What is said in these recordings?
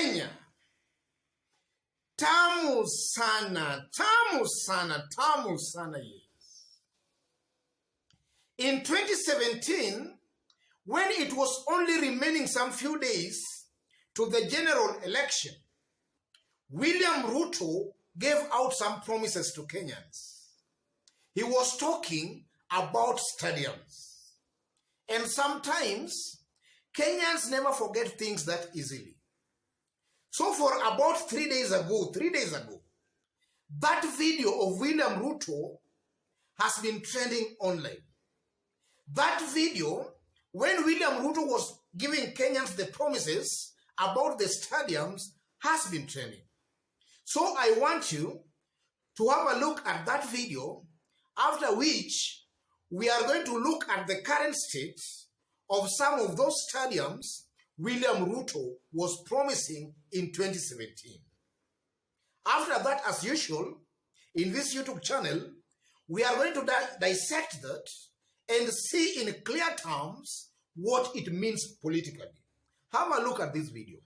Kenya. Tamu sana, tamu sana, tamu sana, yes. In 2017, when it was only remaining some few days to the general election, William Ruto gave out some promises to Kenyans. He was talking about stadiums. And sometimes, Kenyans never forget things that easily. So for about 3 days ago, that video of William Ruto has been trending online. That video, when William Ruto was giving Kenyans the promises about the stadiums, has been trending. So I want you to have a look at that video, after which we are going to look at the current state of some of those stadiums William Ruto was promising in 2017. After that, as usual, in this YouTube channel, we are going to dissect that and see in clear terms what it means politically. Have a look at this video.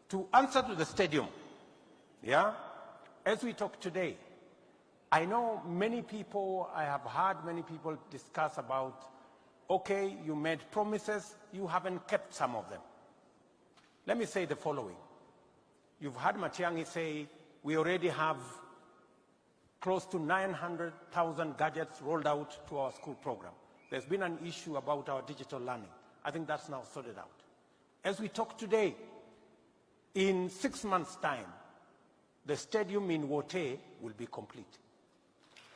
To answer to the stadium, as we talk today, I know many people, I have heard many people discuss about, okay, you made promises, you haven't kept some of them. Let me say the following. You've heard Matiang'i say, we already have close to 900,000 gadgets rolled out to our school program. There's been an issue about our digital learning. I think that's now sorted out. As we talk today, in 6 months' time, the stadium in Wote will be complete.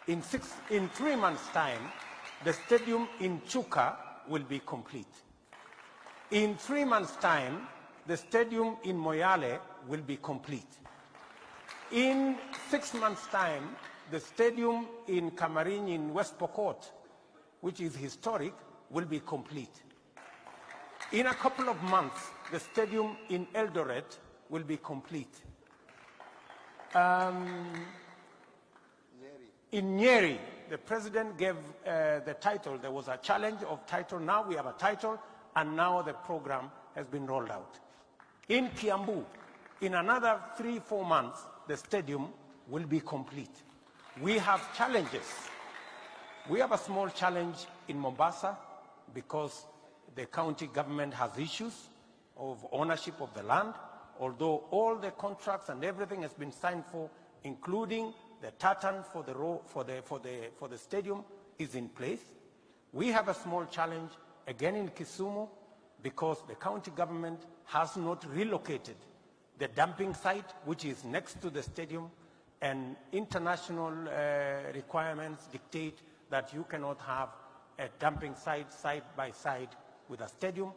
In 3 months' time, the stadium in Chuka will be complete. In 3 months' time, the stadium in Moyale will be complete. In 6 months' time, the stadium in Kamarin in West Pokot, which is historic, will be complete. In a couple of months, the stadium in Eldoret will be complete. In Nyeri, the president gave the title. There was a challenge of title. Now we have a title, and now the program has been rolled out. In Kiambu, in another 3-4 months, the stadium will be complete. We have challenges. We have a small challenge in Mombasa because the county government has issues of ownership of the land, although all the contracts and everything has been signed for, including the tartan for the stadium is in place. We have a small challenge again in Kisumu because the county government has not relocated the dumping site, which is next to the stadium, and international requirements dictate that you cannot have a dumping site side by side with a stadium.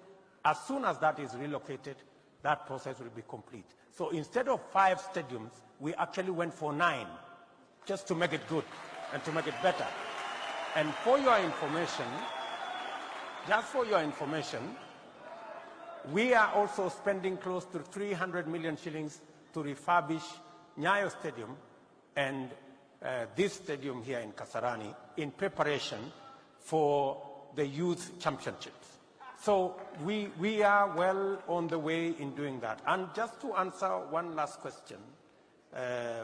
As soon as that is relocated, that process will be complete. So instead of 5 stadiums, we actually went for 9, just to make it good and to make it better. And for your information, just for your information, we are also spending close to 300 million shillings to refurbish Nyayo Stadium and this stadium here in Kasarani in preparation for the youth championships. So we are well on the way in doing that. And just to answer one last question,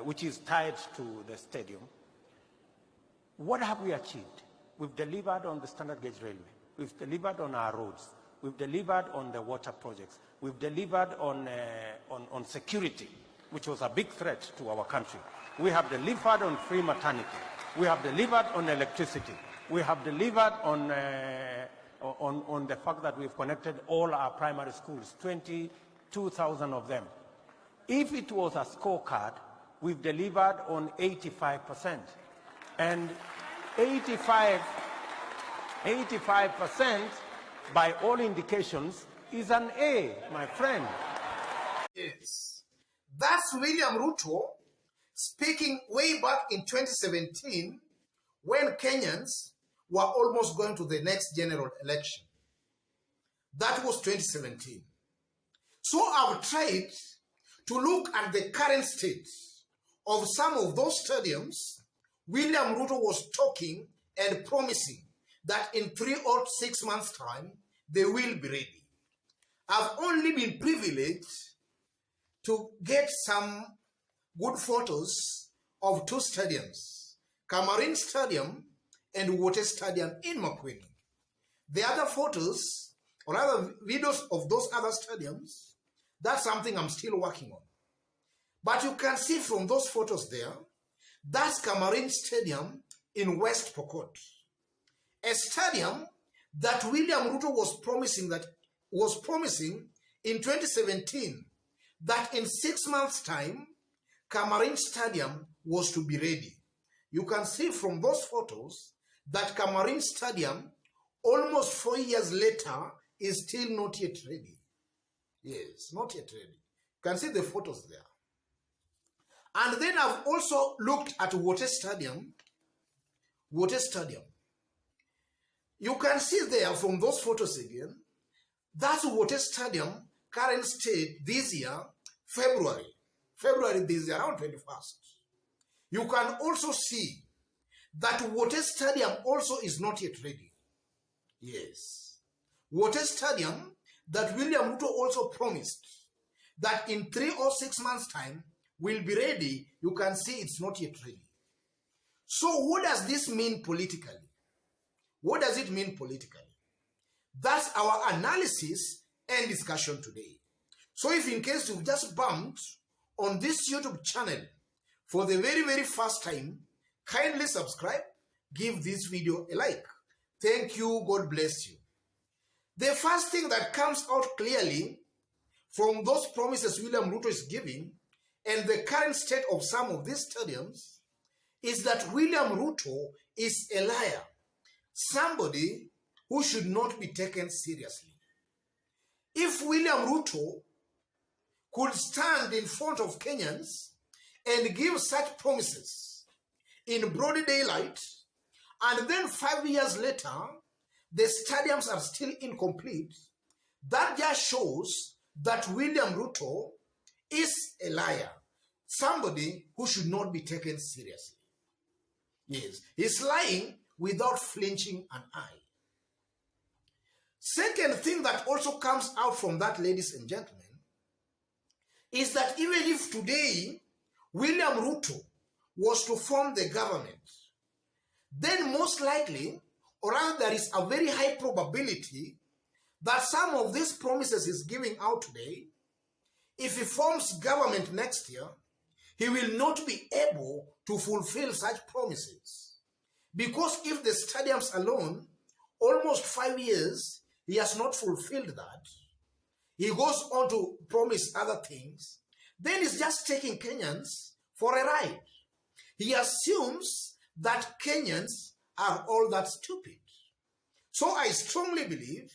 which is tied to the stadium, what have we achieved? We've delivered on the standard gauge railway. We've delivered on our roads. We've delivered on the water projects. We've delivered on security, which was a big threat to our country. We have delivered on free maternity. We have delivered on electricity. We have delivered on the fact that we've connected all our primary schools, 22,000 of them. If it was a scorecard, we've delivered on 85%. And 85% by all indications is an A, my friend. Yes. That's William Ruto speaking way back in 2017 when Kenyans were almost going to the next general election. That was 2017. So I've tried to look at the current state of some of those stadiums William Ruto was talking and promising that in 3 or 6 months' time, they will be ready. I've only been privileged to get some good photos of two stadiums, Camarine Stadium and Ruto Stadium in Makueni. The other photos or other videos of those other stadiums, that's something I'm still working on. But you can see from those photos there, that's Camarine Stadium in West Pokot. A stadium that William Ruto was promising in 2017 that in 6 months' time, Camarine Stadium was to be ready. You can see from those photos that Camarine Stadium, almost 4 years later, is still not yet ready. Yes, not yet ready. You can see the photos there. And then I've also looked at Ruto Stadium. Ruto Stadium. You can see there from those photos again, that's Ruto Stadium, current state this year, February this year, around 21st. You can also see that Ruto Stadium also is not yet ready. Yes. Ruto Stadium that William Ruto also promised that in 3 or 6 months' time will be ready, you can see it's not yet ready. So what does this mean politically? What does it mean politically? That's our analysis and discussion today. So if in case you've just bumped on this YouTube channel for the very, very first time, kindly subscribe, give this video a like. Thank you, God bless you. The first thing that comes out clearly from those promises William Ruto is giving and the current state of some of these stadiums is that William Ruto is a liar, somebody who should not be taken seriously. If William Ruto could stand in front of Kenyans and give such promises in broad daylight, and then 5 years later, the stadiums are still incomplete, that just shows that William Ruto is a liar, somebody who should not be taken seriously. Yes, he's lying without flinching an eye. Second thing that also comes out from that, ladies and gentlemen, is that even if today William Ruto was to form the government, then most likely, or rather there is a very high probability that some of these promises he's giving out today, if he forms government next year, he will not be able to fulfill such promises. Because if the stadiums alone, almost 5 years, he has not fulfilled that, he goes on to promise other things, then he's just taking Kenyans for a ride. He assumes that Kenyans are all that stupid. So I strongly believe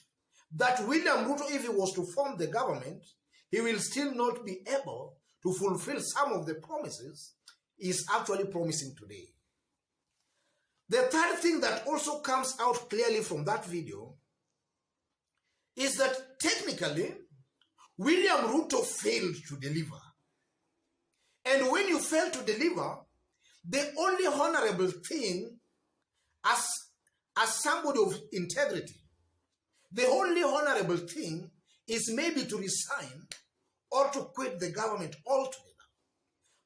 that William Ruto, if he was to form the government, he will still not be able to fulfill some of the promises he's actually promising today. The third thing that also comes out clearly from that video is that technically, William Ruto failed to deliver. And when you fail to deliver, the only honorable thing as somebody of integrity, the only honorable thing is maybe to resign or to quit the government altogether.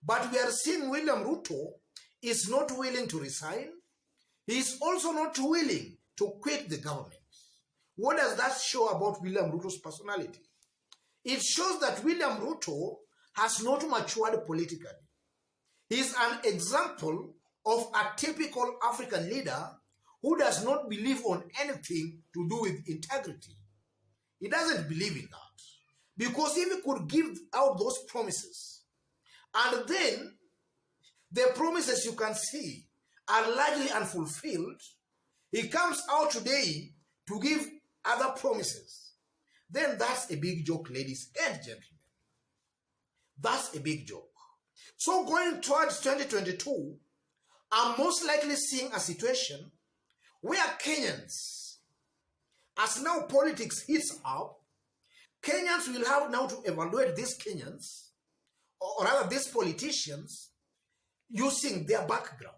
But we are seeing William Ruto is not willing to resign. He is also not willing to quit the government. What does that show about William Ruto's personality? It shows that William Ruto has not matured politically. He is an example of a typical African leader who does not believe on anything to do with integrity. He doesn't believe in that. Because if he could give out those promises, and then the promises you can see are largely unfulfilled, he comes out today to give other promises, then that's a big joke, ladies and gentlemen. That's a big joke. So going towards 2022, I'm most likely seeing a situation where Kenyans, as now politics heats up, Kenyans will have now to evaluate these Kenyans, or rather these politicians, using their background.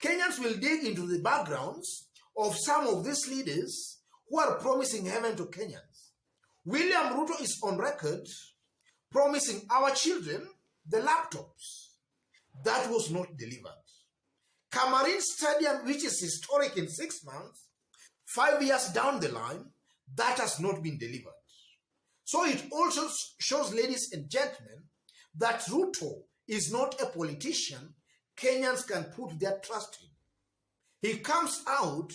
Kenyans will dig into the backgrounds of some of these leaders who are promising heaven to Kenyans. William Ruto is on record promising our children the laptops. That was not delivered. Cameroon Stadium, which is historic in 6 months, 5 years down the line, that has not been delivered. So it also shows, ladies and gentlemen, that Ruto is not a politician Kenyans can put their trust in. He comes out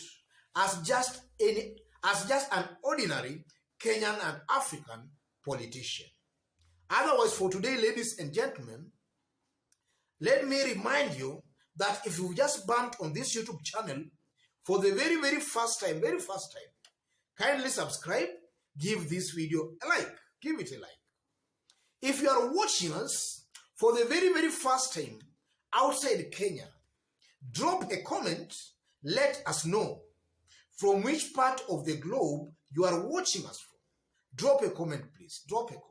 as just an ordinary Kenyan and African politician. Otherwise, for today, ladies and gentlemen, let me remind you that if you just bumped on this YouTube channel for the very first time, kindly subscribe, give this video a like, give it a like. If you are watching us for the very first time outside Kenya, drop a comment, let us know from which part of the globe you are watching us from. Drop a comment, please, drop a comment.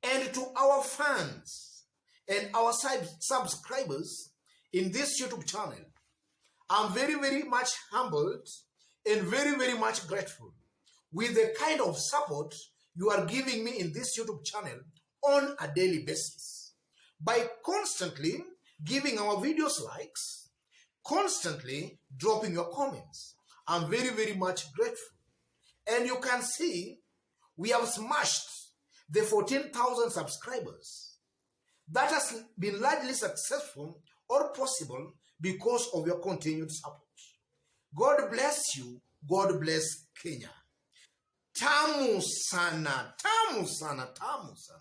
And to our fans and our subscribers in this YouTube channel, I'm very much humbled and very much grateful with the kind of support you are giving me in this YouTube channel on a daily basis. By constantly giving our videos likes, constantly dropping your comments. I'm very much grateful. And you can see we have smashed the 14,000 subscribers. That has been largely successful or possible because of your continued support. God bless you. God bless Kenya. Tamu sana, tamu sana, tamu sana.